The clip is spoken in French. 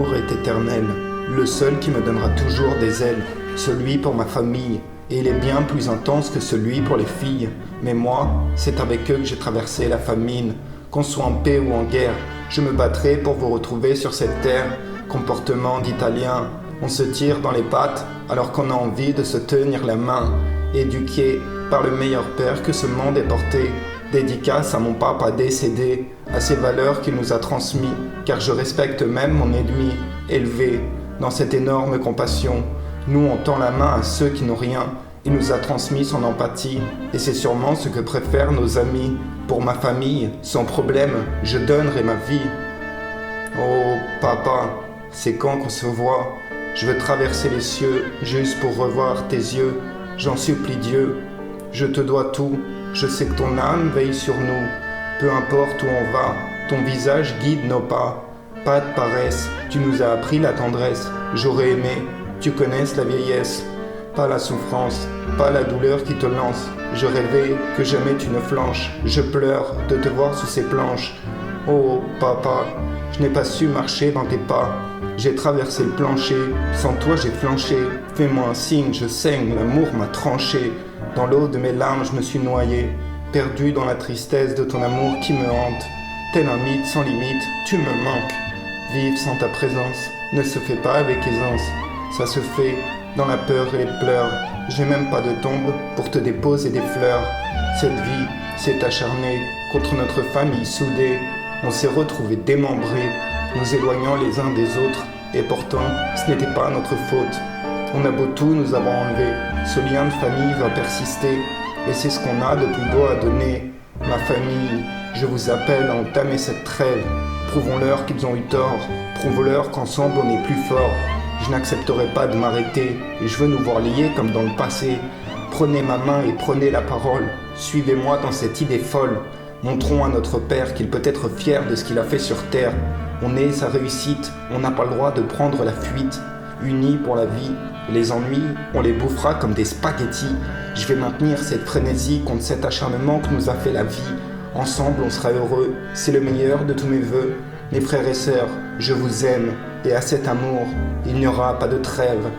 amour est éternel, le seul qui me donnera toujours des ailes, celui pour ma famille, et il est bien plus intense que celui pour les filles. Mais moi, c'est avec eux que j'ai traversé la famine. Qu'on soit en paix ou en guerre, je me battrai pour vous retrouver sur cette terre. Comportement d'Italien, on se tire dans les pattes alors qu'on a envie de se tenir la main. Éduqué par le meilleur père que ce monde ait porté. Dédicace à mon papa décédé, à ses valeurs qu'il nous a transmis, car je respecte même mon ennemi, élevé dans cette énorme compassion. Nous, on tend la main à ceux qui n'ont rien. Il nous a transmis son empathie, et c'est sûrement ce que préfèrent nos amis. Pour ma famille, sans problème, je donnerai ma vie. Oh, papa, c'est quand qu'on se voit? Je veux traverser les cieux, juste pour revoir tes yeux. J'en supplie Dieu, je te dois tout. Je sais que ton âme veille sur nous. Peu importe où on va, ton visage guide nos pas. Pas de paresse, tu nous as appris la tendresse. J'aurais aimé, tu connaisses la vieillesse. Pas la souffrance, pas la douleur qui te lance. Je rêvais que jamais tu ne flanches. Je pleure de te voir sous ces planches. Oh, papa, je n'ai pas su marcher dans tes pas. J'ai traversé le plancher, sans toi j'ai flanché. Fais-moi un signe, je saigne, l'amour m'a tranché. Dans l'eau de mes larmes, je me suis noyé, perdu dans la tristesse de ton amour qui me hante. Tel un mythe sans limite, tu me manques. Vivre sans ta présence ne se fait pas avec aisance. Ça se fait dans la peur et les pleurs. J'ai même pas de tombe pour te déposer des fleurs. Cette vie s'est acharnée contre notre famille soudée. On s'est retrouvés démembrés, nous éloignant les uns des autres. Et pourtant, ce n'était pas notre faute. On a beau tout nous avoir enlevé, ce lien de famille va persister. Et c'est ce qu'on a de plus beau à donner. Ma famille, je vous appelle à entamer cette trêve. Prouvons-leur qu'ils ont eu tort. Prouvons-leur qu'ensemble on est plus fort. Je n'accepterai pas de m'arrêter. Et je veux nous voir liés comme dans le passé. Prenez ma main et prenez la parole. Suivez-moi dans cette idée folle. Montrons à notre Père qu'il peut être fier de ce qu'il a fait sur terre. On est sa réussite, on n'a pas le droit de prendre la fuite. Unis pour la vie, les ennuis, on les bouffera comme des spaghettis. Je vais maintenir cette frénésie contre cet acharnement que nous a fait la vie. Ensemble, on sera heureux, c'est le meilleur de tous mes vœux. Mes frères et sœurs, je vous aime, et à cet amour, il n'y aura pas de trêve.